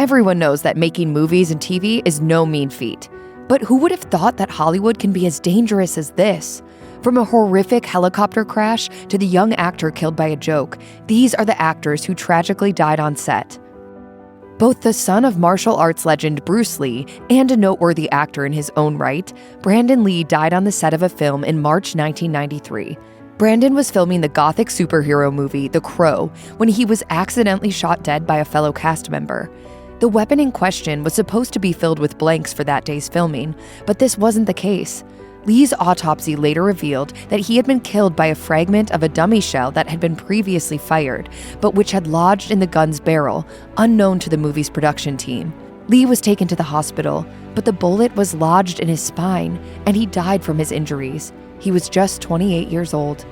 Everyone knows that making movies and TV is no mean feat. But who would have thought that Hollywood can be as dangerous as this? From a horrific helicopter crash to the young actor killed by a joke, these are the actors who tragically died on set. Both the son of martial arts legend Bruce Lee and a noteworthy actor in his own right, Brandon Lee died on the set of a film in March 1993. Brandon was filming the gothic superhero movie The Crow when he was accidentally shot dead by a fellow cast member. The weapon in question was supposed to be filled with blanks for that day's filming, but this wasn't the case. Lee's autopsy later revealed that he had been killed by a fragment of a dummy shell that had been previously fired, but which had lodged in the gun's barrel, unknown to the movie's production team. Lee was taken to the hospital, but the bullet was lodged in his spine, and he died from his injuries. He was just 28 years old.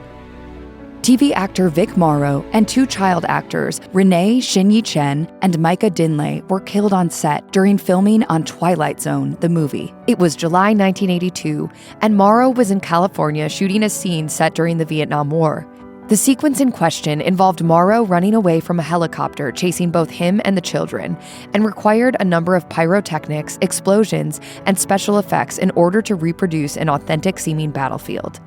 TV actor Vic Morrow and two child actors, Renee Shin-Yi Chen and Micah Dinley, were killed on set during filming on Twilight Zone, the movie. It was July 1982, and Morrow was in California shooting a scene set during the Vietnam War. The sequence in question involved Morrow running away from a helicopter chasing both him and the children, and required a number of pyrotechnics, explosions, and special effects in order to reproduce an authentic-seeming battlefield.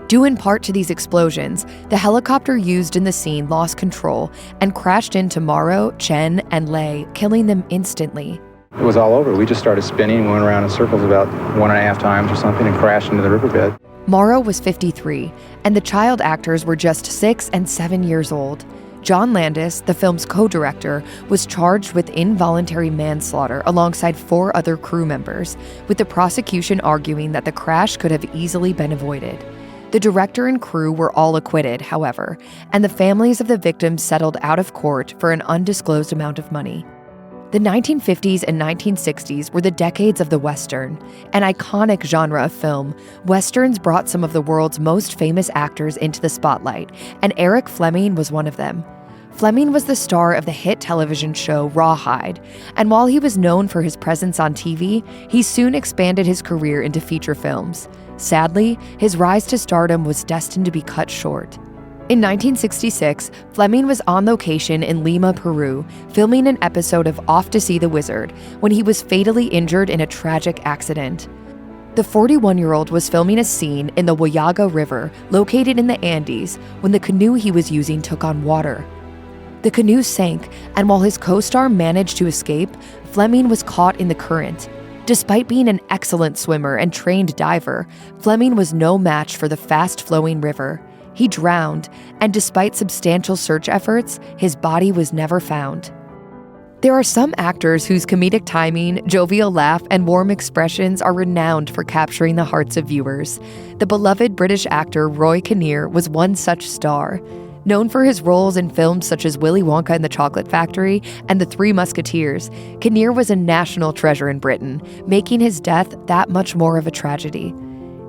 Due in part to these explosions, the helicopter used in the scene lost control and crashed into Morrow, Chen, and Lei, killing them instantly. It was all over. We just started spinning, went around in circles about 1.5 times or something, and crashed into the riverbed. Morrow was 53, and the child actors were just 6 and 7 years old. John Landis, the film's co-director, was charged with involuntary manslaughter alongside 4 other crew members, with the prosecution arguing that the crash could have easily been avoided. The director and crew were all acquitted, however, and the families of the victims settled out of court for an undisclosed amount of money. The 1950s and 1960s were the decades of the Western, an iconic genre of film. Westerns brought some of the world's most famous actors into the spotlight, and Eric Fleming was one of them. Fleming was the star of the hit television show Rawhide, and while he was known for his presence on TV, he soon expanded his career into feature films. Sadly, his rise to stardom was destined to be cut short. In 1966, Fleming was on location in Lima, Peru, filming an episode of Off to See the Wizard, when he was fatally injured in a tragic accident. The 41-year-old was filming a scene in the Huallaga River, located in the Andes, when the canoe he was using took on water. The canoe sank, and while his co-star managed to escape, Fleming was caught in the current. Despite being an excellent swimmer and trained diver, Fleming was no match for the fast-flowing river. He drowned, and despite substantial search efforts, his body was never found. There are some actors whose comedic timing, jovial laugh, and warm expressions are renowned for capturing the hearts of viewers. The beloved British actor Roy Kinnear was one such star. Known for his roles in films such as Willy Wonka and the Chocolate Factory and The Three Musketeers, Kinnear was a national treasure in Britain, making his death that much more of a tragedy.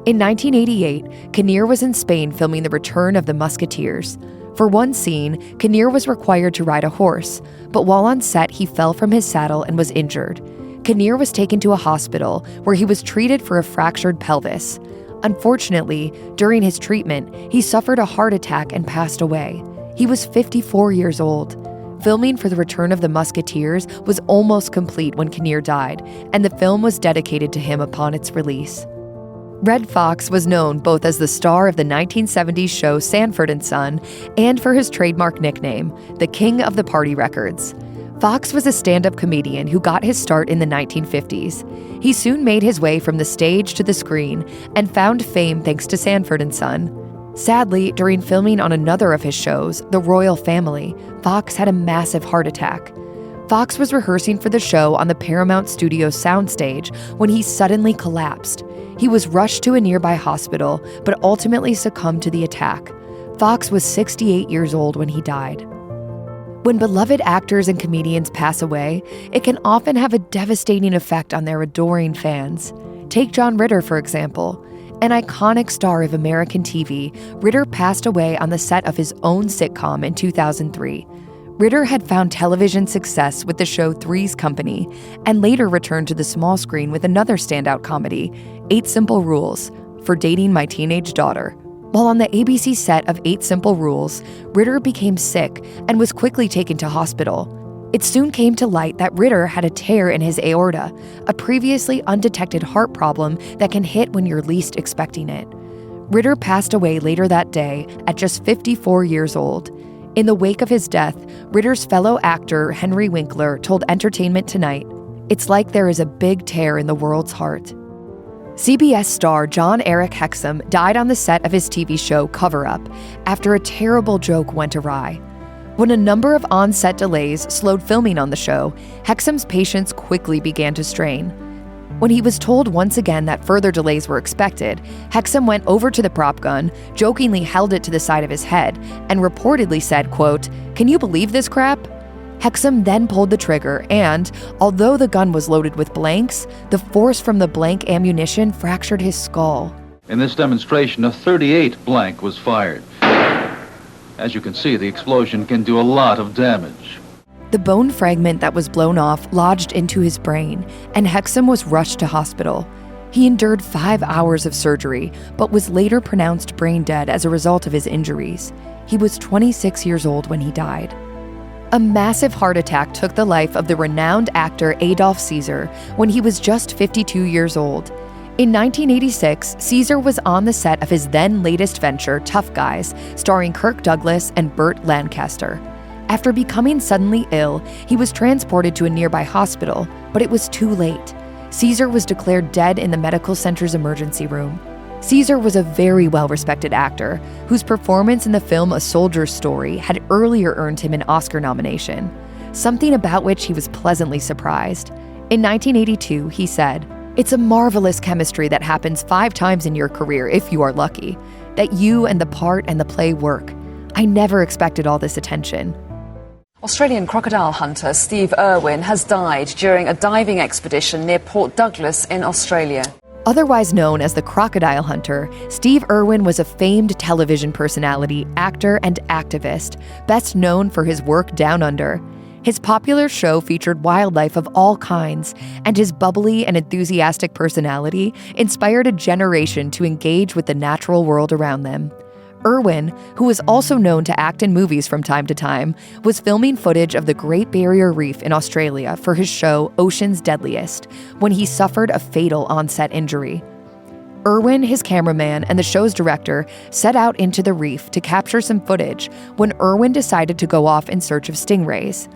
In 1988, Kinnear was in Spain filming The Return of the Musketeers. For one scene, Kinnear was required to ride a horse, but while on set, he fell from his saddle and was injured. Kinnear was taken to a hospital where he was treated for a fractured pelvis. Unfortunately, during his treatment, he suffered a heart attack and passed away. He was 54 years old. Filming for The Return of the Musketeers was almost complete when Kinnear died, and the film was dedicated to him upon its release. Red Foxx was known both as the star of the 1970s show Sanford & Son and for his trademark nickname, the King of the Party Records. Foxx was a stand-up comedian who got his start in the 1950s. He soon made his way from the stage to the screen and found fame thanks to Sanford & Son. Sadly, during filming on another of his shows, The Royal Family, Foxx had a massive heart attack. Foxx was rehearsing for the show on the Paramount Studios soundstage when he suddenly collapsed. He was rushed to a nearby hospital, but ultimately succumbed to the attack. Foxx was 68 years old when he died. When beloved actors and comedians pass away, it can often have a devastating effect on their adoring fans. Take John Ritter, for example. An iconic star of American TV, Ritter passed away on the set of his own sitcom in 2003. Ritter had found television success with the show Three's Company, and later returned to the small screen with another standout comedy, 8 Simple Rules, for dating my teenage daughter. While on the ABC set of 8 Simple Rules, Ritter became sick and was quickly taken to hospital. It soon came to light that Ritter had a tear in his aorta, a previously undetected heart problem that can hit when you're least expecting it. Ritter passed away later that day at just 54 years old. In the wake of his death, Ritter's fellow actor Henry Winkler told Entertainment Tonight, "It's like there is a big tear in the world's heart." CBS star Jon-Erik Hexum died on the set of his TV show Cover Up after a terrible joke went awry. When a number of on-set delays slowed filming on the show, Hexum's patience quickly began to strain. When he was told once again that further delays were expected, Hexum went over to the prop gun, jokingly held it to the side of his head, and reportedly said, quote, "Can you believe this crap?" Hexum then pulled the trigger and, although the gun was loaded with blanks, the force from the blank ammunition fractured his skull. In this demonstration, a .38 blank was fired. As you can see, the explosion can do a lot of damage. The bone fragment that was blown off lodged into his brain, and Hexum was rushed to hospital. He endured 5 hours of surgery, but was later pronounced brain dead as a result of his injuries. He was 26 years old when he died. A massive heart attack took the life of the renowned actor Adolph Caesar when he was just 52 years old. In 1986, Caesar was on the set of his then latest venture, Tough Guys, starring Kirk Douglas and Burt Lancaster. After becoming suddenly ill, he was transported to a nearby hospital, but it was too late. Caesar was declared dead in the medical center's emergency room. Caesar was a very well-respected actor, whose performance in the film A Soldier's Story had earlier earned him an Oscar nomination, something about which he was pleasantly surprised. In 1982, he said, "It's a marvelous chemistry that happens 5 times in your career if you are lucky, that you and the part and the play work. I never expected all this attention." Australian crocodile hunter Steve Irwin has died during a diving expedition near Port Douglas in Australia. Otherwise known as the Crocodile Hunter, Steve Irwin was a famed television personality, actor, and activist, best known for his work Down Under. His popular show featured wildlife of all kinds, and his bubbly and enthusiastic personality inspired a generation to engage with the natural world around them. Irwin, who was also known to act in movies from time to time, was filming footage of the Great Barrier Reef in Australia for his show Ocean's Deadliest, when he suffered a fatal on-set injury. Irwin, his cameraman, and the show's director set out into the reef to capture some footage when Irwin decided to go off in search of stingrays.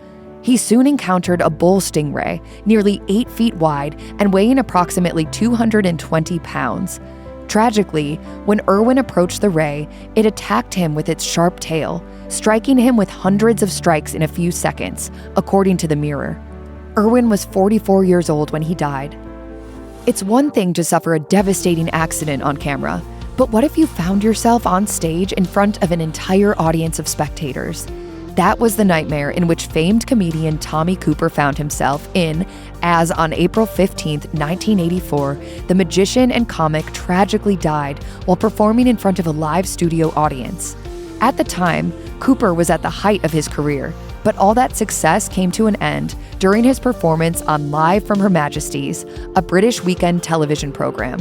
He soon encountered a bull stingray, nearly 8 feet wide and weighing approximately 220 pounds. Tragically, when Irwin approached the ray, it attacked him with its sharp tail, striking him with hundreds of strikes in a few seconds, according to the Mirror. Irwin was 44 years old when he died. It's one thing to suffer a devastating accident on camera, but what if you found yourself on stage in front of an entire audience of spectators? That was the nightmare in which famed comedian Tommy Cooper found himself in, as on April 15, 1984, the magician and comic tragically died while performing in front of a live studio audience. At the time, Cooper was at the height of his career, but all that success came to an end during his performance on Live from Her Majesty's, a British weekend television program.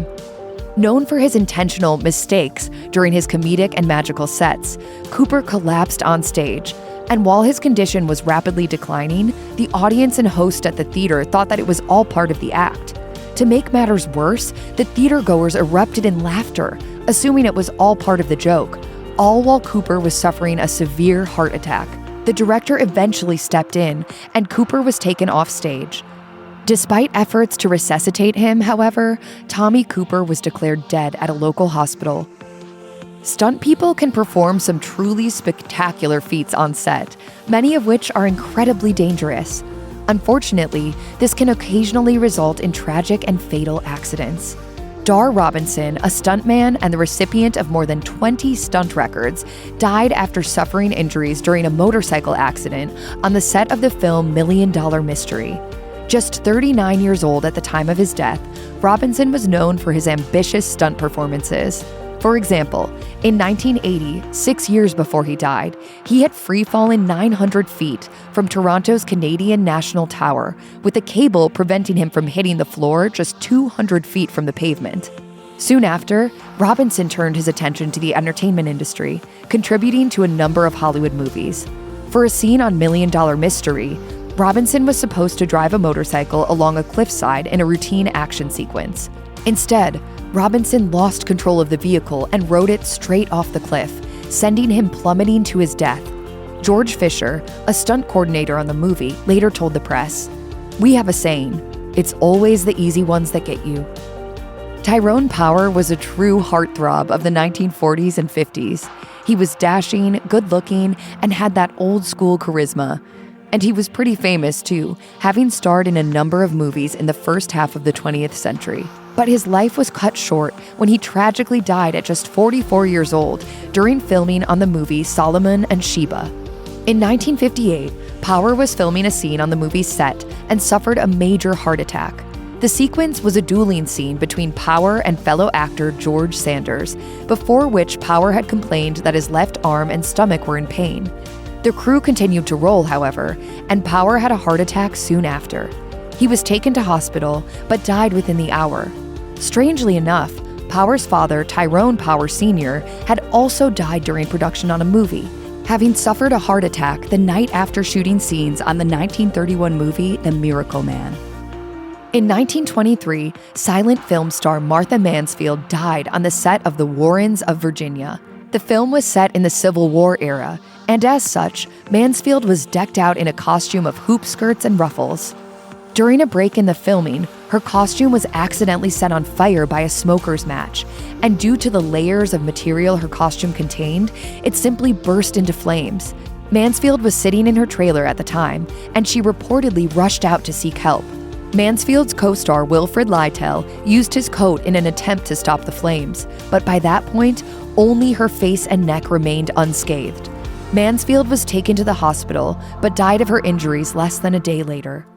Known for his intentional mistakes during his comedic and magical sets, Cooper collapsed on stage, and while his condition was rapidly declining, the audience and host at the theater thought that it was all part of the act. To make matters worse, the theatergoers erupted in laughter, assuming it was all part of the joke, all while Cooper was suffering a severe heart attack. The director eventually stepped in, and Cooper was taken off stage. Despite efforts to resuscitate him, however, Tommy Cooper was declared dead at a local hospital. Stunt people can perform some truly spectacular feats on set, many of which are incredibly dangerous. Unfortunately, this can occasionally result in tragic and fatal accidents. Dar Robinson, a stuntman and the recipient of more than 20 stunt records, died after suffering injuries during a motorcycle accident on the set of the film $1 Million Mystery. Just 39 years old at the time of his death, Robinson was known for his ambitious stunt performances. For example, in 1980, 6 years before he died, he had free-fallen 900 feet from Toronto's Canadian National Tower, with a cable preventing him from hitting the floor just 200 feet from the pavement. Soon after, Robinson turned his attention to the entertainment industry, contributing to a number of Hollywood movies. For a scene on $1 Million Mystery, Robinson was supposed to drive a motorcycle along a cliffside in a routine action sequence. Instead, Robinson lost control of the vehicle and rode it straight off the cliff, sending him plummeting to his death. George Fisher, a stunt coordinator on the movie, later told the press, "We have a saying, it's always the easy ones that get you." Tyrone Power was a true heartthrob of the 1940s and 50s. He was dashing, good-looking, and had that old-school charisma. And he was pretty famous, too, having starred in a number of movies in the first half of the 20th century. But his life was cut short when he tragically died at just 44 years old during filming on the movie Solomon and Sheba. In 1958, Power was filming a scene on the movie's set and suffered a major heart attack. The sequence was a dueling scene between Power and fellow actor George Sanders, before which Power had complained that his left arm and stomach were in pain. The crew continued to roll, however, and Power had a heart attack soon after. He was taken to hospital, but died within the hour. Strangely enough, Power's father, Tyrone Power Sr., had also died during production on a movie, having suffered a heart attack the night after shooting scenes on the 1931 movie The Miracle Man. In 1923, silent film star Martha Mansfield died on the set of The Warrens of Virginia. The film was set in the Civil War era, and as such, Mansfield was decked out in a costume of hoop skirts and ruffles. During a break in the filming, her costume was accidentally set on fire by a smoker's match, and due to the layers of material her costume contained, it simply burst into flames. Mansfield was sitting in her trailer at the time, and she reportedly rushed out to seek help. Mansfield's co-star Wilfrid Lytell used his coat in an attempt to stop the flames, but by that point, only her face and neck remained unscathed. Mansfield was taken to the hospital, but died of her injuries less than a day later.